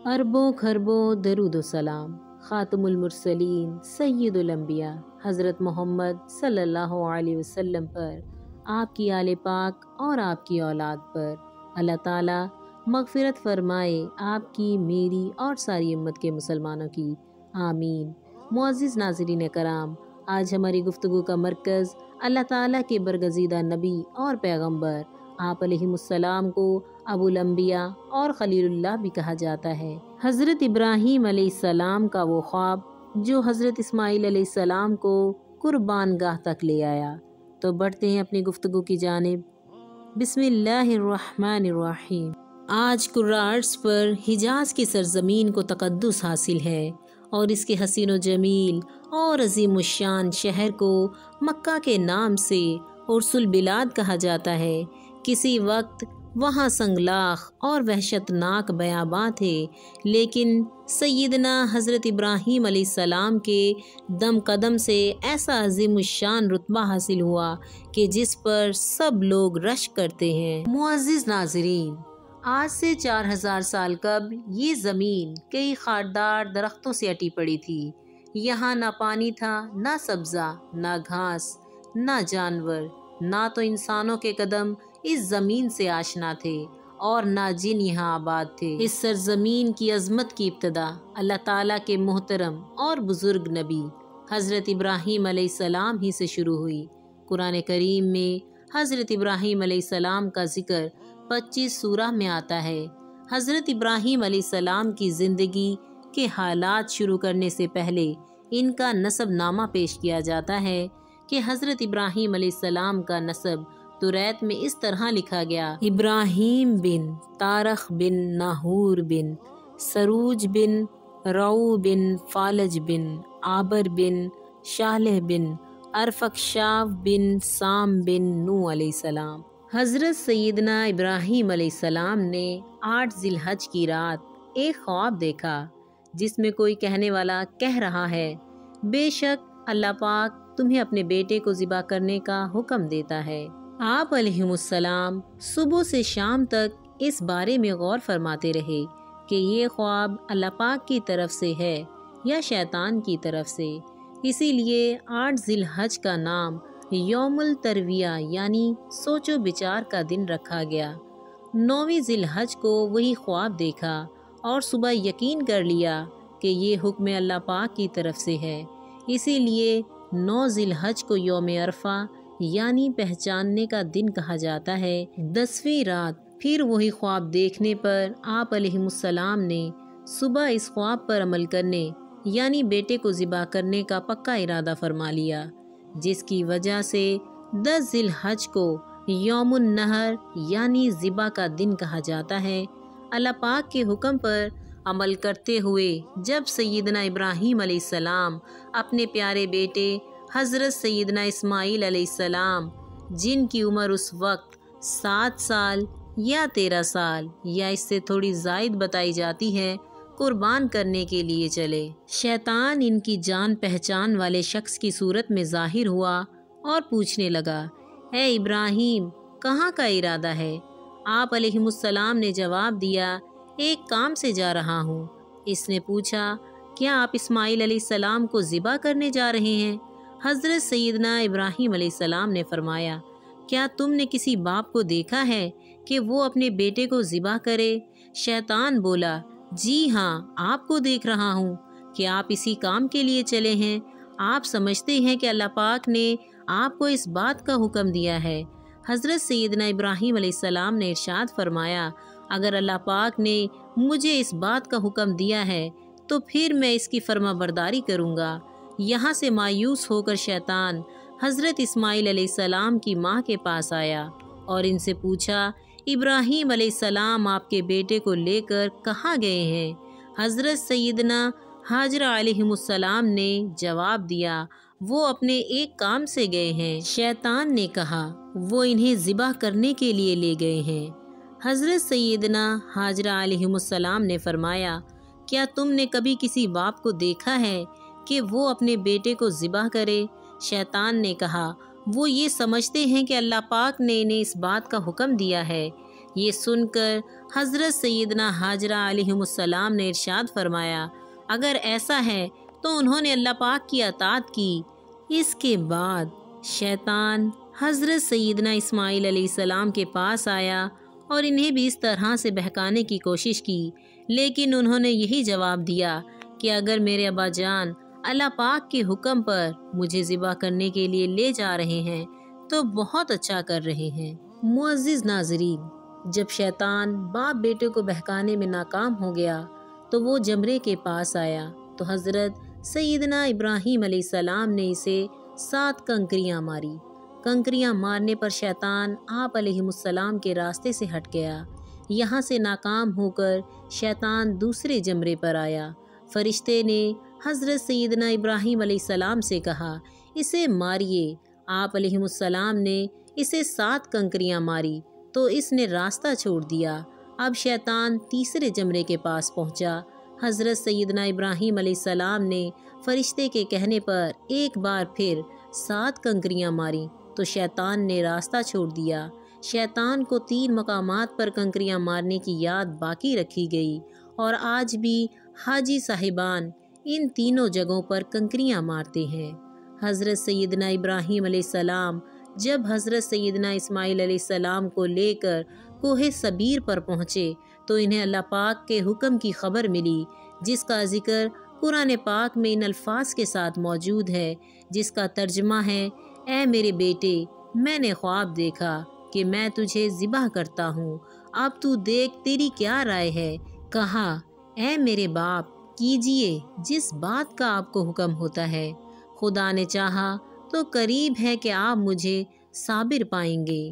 अरबों खरबों दरूद व सलाम खातमुल मुरसलीन सय्यदुल अंबिया हज़रत मोहम्मद सल्लल्लाहु अलैहि वसल्लम पर, आपकी आले पाक और आपकी औलाद पर अल्लाह ताला मग़फ़िरत फ़रमाए, आपकी, मेरी और सारी उम्मत के मुसलमानों की, आमीन। मुअज़्ज़िज़ नाज़रीन कराम, आज हमारी गुफ्तगू का मरकज़ अल्लाह ताला के बरगज़ीदा नबी और पैगम्बर आप अलैहिमुस्सलाम को अबुल अंबिया और खलीलुल्लाह भी कहा जाता है। हज़रत इब्राहीम अलैहिस्सलाम का वो ख्वाब जो हज़रत इस्माईल अलैहिस्सलाम को कुर्बान गाह तक ले आया। तो बढ़ते हैं अपनी गुफ्तगू की जानिब। बिस्मिल्लाहिर्रहमानिर्रहीम। आज कुर्रा अर्ज़ पर हिजाज़ की सरज़मीन को तक़द्दुस हासिल है और इसके हसीन व जमील और अज़ीमुश्शान शहर को मक्का के नाम से उर्सुल बिलाद कहा जाता है। किसी वक्त वहाँ संगलाख और वहशतनाक बयाबां थे, लेकिन सैयदना हज़रत इब्राहीम अलैहिस्सलाम के दम कदम से ऐसा अज़ीमुश्शान रुतबा हासिल हुआ कि जिस पर सब लोग रश्क करते हैं। मुअज़्ज़िज़ नाज़रीन, आज से 4000 साल कबल ये ज़मीन कई खारदार दरख्तों से अटी पड़ी थी। यहाँ ना पानी था, ना सब्ज़ा, ना घास, ना जानवर, ना तो इंसानों के कदम इस ज़मीन से आशना थे और ना जिन यहाँ आबाद थे। इस सरज़मीन की अज़मत की इब्तदा अल्लाह ताला के मोहतरम और बुज़ुर्ग नबी हज़रत इब्राहीम अलैहिस्सलाम ही से शुरू हुई। कुरान करीम में हज़रत इब्राहीम अलैहिस्सलाम का ज़िक्र 25 सूरह में आता है। हज़रत इब्राहीम अलैहिस्सलाम की ज़िंदगी के हालात शुरू करने से पहले इनका नसब नामा पेश किया जाता है कि हज़रत इब्राहीम अलैहिस्सलाम का नसब तुरैत में इस तरह लिखा गया: इब्राहीम बिन तारख बिन नाहूर बिन सरूज बिन रऊ बिन फालज बिन आबर बिन शालह बिन अरफकशाव बिन साम बिन नू अलैहिस्सलाम। हज़रत सैयदना इब्राहीम अलैहिस्सलाम ने 8 ज़िलहज की रात एक ख्वाब देखा जिसमें कोई कहने वाला कह रहा है, बेशक अल्लाह पाक तुम्हें अपने बेटे को ज़िबा करने का हुक्म देता है। आप अलैहिमुस्सलाम सुबह से शाम तक इस बारे में गौर फरमाते रहे कि ये ख्वाब अल्लाह पाक की तरफ से है या शैतान की तरफ से। इसीलिए 8 ज़िलहज का नाम यौमुल तरविया यानी सोचो विचार का दिन रखा गया। 9वीं ज़िलहज को वही ख्वाब देखा और सुबह यकीन कर लिया कि ये हुक्म अल्लाह पाक की तरफ से है। इसीलिए 9 ज़िलहज को यौम अरफा यानी पहचानने का दिन कहा जाता है। 10वीं रात फिर वही ख्वाब देखने पर आप अलैहिमुस्सलाम ने सुबह इस ख्वाब पर अमल करने यानी बेटे को ज़िबा करने का पक्का इरादा फरमा लिया, जिसकी वजह से 10 ज़िलहज को यौमुन नहर यानी ज़िबा का दिन कहा जाता है। अल्लाह पाक के हुक्म पर अमल करते हुए जब सैयदना इब्राहीम अलैहिस्सलाम अपने प्यारे बेटे हज़रत सैयदना इस्माईल अलैहिस्सलाम, जिनकी उम्र उस वक्त 7 साल या 13 साल या इससे थोड़ी ज़ायद बताई जाती है, कुर्बान करने के लिए चले। शैतान इनकी जान पहचान वाले शख्स की सूरत में ज़ाहिर हुआ और पूछने लगा, ए इब्राहीम, कहाँ का इरादा है? आप अलैहिमुस्सलाम ने जवाब दिया, एक काम से जा रहा हूँ। इसने पूछा, क्या आप इस्माईल अलैहिस्सलाम को ज़िबा करने जा रहे हैं? हज़रत सैयदना इब्राहीम अलैहिस्सलाम ने फरमाया, क्या तुमने किसी बाप को देखा है कि वो अपने बेटे को ज़िबा करे? शैतान बोला, जी हाँ, आपको देख रहा हूँ कि आप इसी काम के लिए चले हैं। आप समझते हैं कि अल्लाह पाक ने आपको इस बात का हुक्म दिया है। हज़रत सैयदना इब्राहीम अलैहिस्सलाम ने इरशाद फरमाया, अगर अल्लाह पाक ने मुझे इस बात का हुक्म दिया है तो फिर मैं इसकी फर्माबरदारी करूँगा। यहाँ से मायूस होकर शैतान हज़रत इस्माईल अलैहिस्सलाम की माँ के पास आया और इनसे पूछा, इब्राहीम अलैहिस्सलाम आपके बेटे को लेकर कहाँ गए हैं? हज़रत सैयदना हाजरा अलैहिमुस्सलाम ने जवाब दिया, वो अपने एक काम से गए हैं। शैतान ने कहा, वो इन्हें ज़िबा करने के लिए ले गए हैं। हज़रत सैयदना हाजरा अलैहिमुस्सलाम ने फरमाया, क्या तुमने कभी किसी बाप को देखा है कि वो अपने बेटे को ज़िबा करे? शैतान ने कहा, वो ये समझते हैं कि अल्लाह पाक ने इन्हें इस बात का हुक्म दिया है। یہ سن کر حضرت سیدنا حاجرہ علیہم نے ارشاد فرمایا، اگر ایسا ہے تو انہوں نے اللہ پاک کی اطاعت کی۔ اس کے بعد شیطان حضرت سیدنا اسماعیل علیہ السلام کے پاس آیا اور انہیں بھی اس طرح سے بہکانے کی کوشش کی، لیکن انہوں نے یہی جواب دیا کہ اگر میرے ابا جان اللہ پاک کے حکم پر مجھے ذبح کرنے کے لیے لے جا رہے ہیں تو بہت اچھا کر رہے ہیں۔ معزز ناظرین، جب شیطان باپ بیٹے کو بہکانے میں ناکام ہو گیا تو وہ جمرے کے پاس آیا تو حضرت سیدنا ابراہیم علیہ السلام نے اسے 7 کنکریاں ماری۔ کنکریاں مارنے پر شیطان آپ علیہ السلام کے راستے سے ہٹ گیا۔ یہاں سے ناکام ہو کر شیطان دوسرے جمرے پر آیا۔ فرشتے نے حضرت سیدنا ابراہیم علیہ السلام سے کہا، اسے ماریے۔ آپ علیہ السلام نے اسے 7 کنکریاں ماری تو اس نے راستہ چھوڑ دیا۔ اب شیطان تیسرے جمرے کے پاس پہنچا۔ حضرت سیدنا ابراہیم علیہ السلام نے فرشتے کے کہنے پر ایک بار پھر 7 کنکریاں ماری تو شیطان نے راستہ چھوڑ دیا۔ شیطان کو 3 مقامات پر کنکریاں مارنے کی یاد باقی رکھی گئی اور آج بھی حاجی صاحبان ان تینوں جگہوں پر کنکریاں مارتے ہیں۔ حضرت سیدنا ابراہیم علیہ السلام جب حضرت سیدنا اسماعیل علیہ السلام کو لے کر کوہ صبیر پر پہنچے تو انہیں اللہ پاک کے حکم کی خبر ملی، جس کا ذکر قرآن پاک میں ان الفاظ کے ساتھ موجود ہے، جس کا ترجمہ ہے، اے میرے بیٹے، میں نے خواب دیکھا کہ میں تجھے ذبح کرتا ہوں، اب تو دیکھ تیری کیا رائے ہے۔ کہا، اے میرے باپ، کیجئے جس بات کا آپ کو حکم ہوتا ہے، خدا نے چاہا تو قریب ہے کہ آپ مجھے صابر پائیں گے۔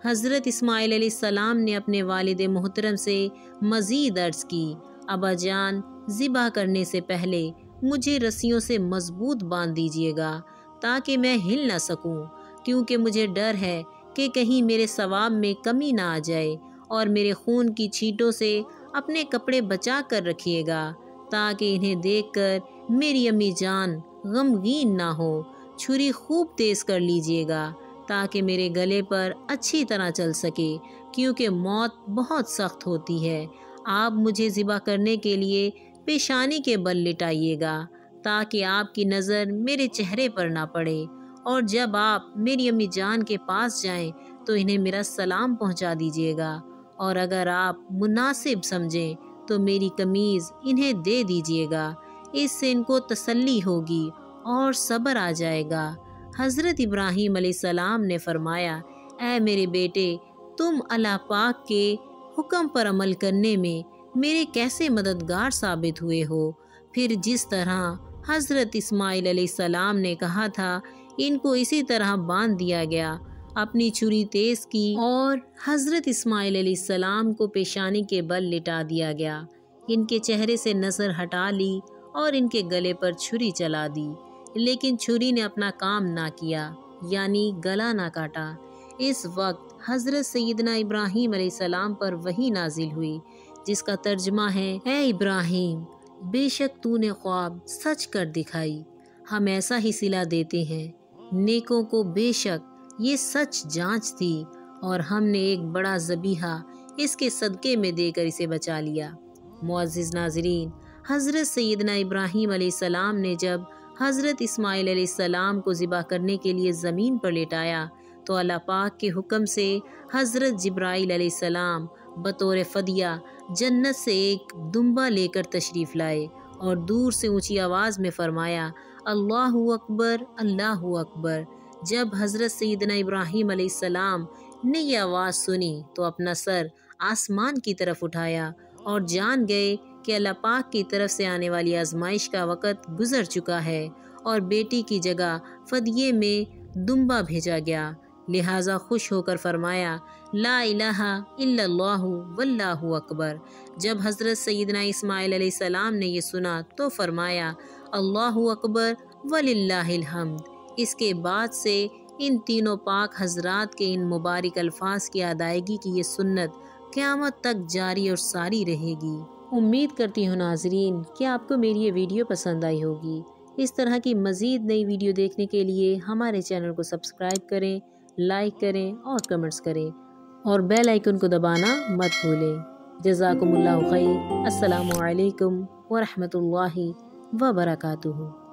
حضرت اسماعیل علیہ السلام نے اپنے والد محترم سے مزید عرض کی، ابا جان، ذبح کرنے سے پہلے مجھے رسیوں سے مضبوط باندھ دیجیے گا تاکہ میں ہل نہ سکوں، کیونکہ مجھے ڈر ہے کہ کہیں میرے ثواب میں کمی نہ آ جائے، اور میرے خون کی چھینٹوں سے اپنے کپڑے بچا کر رکھیے گا تاکہ انہیں دیکھ کر میری امی جان غمگین نہ ہو۔ چھری خوب تیز کر لیجیے گا تاکہ میرے گلے پر اچھی طرح چل سکے، کیونکہ موت بہت سخت ہوتی ہے۔ آپ مجھے ذبح کرنے کے لیے پیشانی کے بل لٹائیے گا تاکہ آپ کی نظر میرے چہرے پر نہ پڑے، اور جب آپ میری امی جان کے پاس جائیں تو انہیں میرا سلام پہنچا دیجیے گا، اور اگر آپ مناسب سمجھیں تو میری قمیض انہیں دے دیجیے گا، اس سے ان کو تسلی ہوگی اور صبر آ جائے گا۔ حضرت ابراہیم علیہ السلام نے فرمایا، اے میرے بیٹے، تم اللہ پاک کے حکم پر عمل کرنے میں میرے کیسے مددگار ثابت ہوئے ہو۔ پھر جس طرح حضرت اسماعیل علیہ السلام نے کہا تھا، ان کو اسی طرح باندھ دیا گیا۔ اپنی چھری تیز کی اور حضرت اسماعیل علیہ السلام کو پیشانی کے بل لٹا دیا گیا۔ ان کے چہرے سے نظر ہٹا لی اور ان کے گلے پر چھری چلا دی، لیکن چھری نے اپنا کام نہ کیا، یعنی گلا نہ کاٹا۔ اس وقت حضرت سیدنا ابراہیم علیہ السلام پر وحی نازل ہوئی، جس کا ترجمہ ہے، اے ابراہیم، بے شک تو نے خواب سچ کر دکھائی، ہم ایسا ہی صلہ دیتے ہیں نیکوں کو۔ بے شک یہ سچ جانچ تھی اور ہم نے ایک بڑا ذبیحہ اس کے صدقے میں دے کر اسے بچا لیا۔ معزز ناظرین، حضرت سیدنا ابراہیم علیہ السلام نے جب حضرت اسماعیل علیہ السلام کو ذبح کرنے کے لیے زمین پر لٹایا تو اللہ پاک کے حکم سے حضرت جبرائیل علیہ السلام بطور فدیہ جنت سے ایک دمبا لے کر تشریف لائے اور دور سے اونچی آواز میں فرمایا، اللہ اکبر، اللہ اکبر۔ جب حضرت سیدنا ابراہیم علیہ السلام نے یہ آواز سنی تو اپنا سر آسمان کی طرف اٹھایا اور جان گئے کہ اللہ پاک کی طرف سے آنے والی آزمائش کا وقت گزر چکا ہے اور بیٹی کی جگہ فدیے میں دمبا بھیجا گیا، لہٰذا خوش ہو کر فرمایا، لا الہ الا اللہ واللہ اکبر۔ جب حضرت سیدنا اسماعیل علیہ السلام نے یہ سنا تو فرمایا، اللہ اکبر وللہ الحمد۔ اس کے بعد سے ان تینوں پاک حضرات کے ان مبارک الفاظ کی ادائیگی کی یہ سنت قیامت تک جاری اور ساری رہے گی۔ امید کرتی ہوں ناظرین کہ آپ کو میری یہ ویڈیو پسند آئی ہوگی۔ اس طرح کی مزید نئی ویڈیو دیکھنے کے لیے ہمارے چینل کو سبسکرائب کریں، لائک کریں اور کمنٹس کریں۔ اور بیل آئیکن کو دبانا مت بھولیں۔ جزاکم اللہ خیر۔ السلام علیکم ورحمۃ اللہ وبرکاتہ۔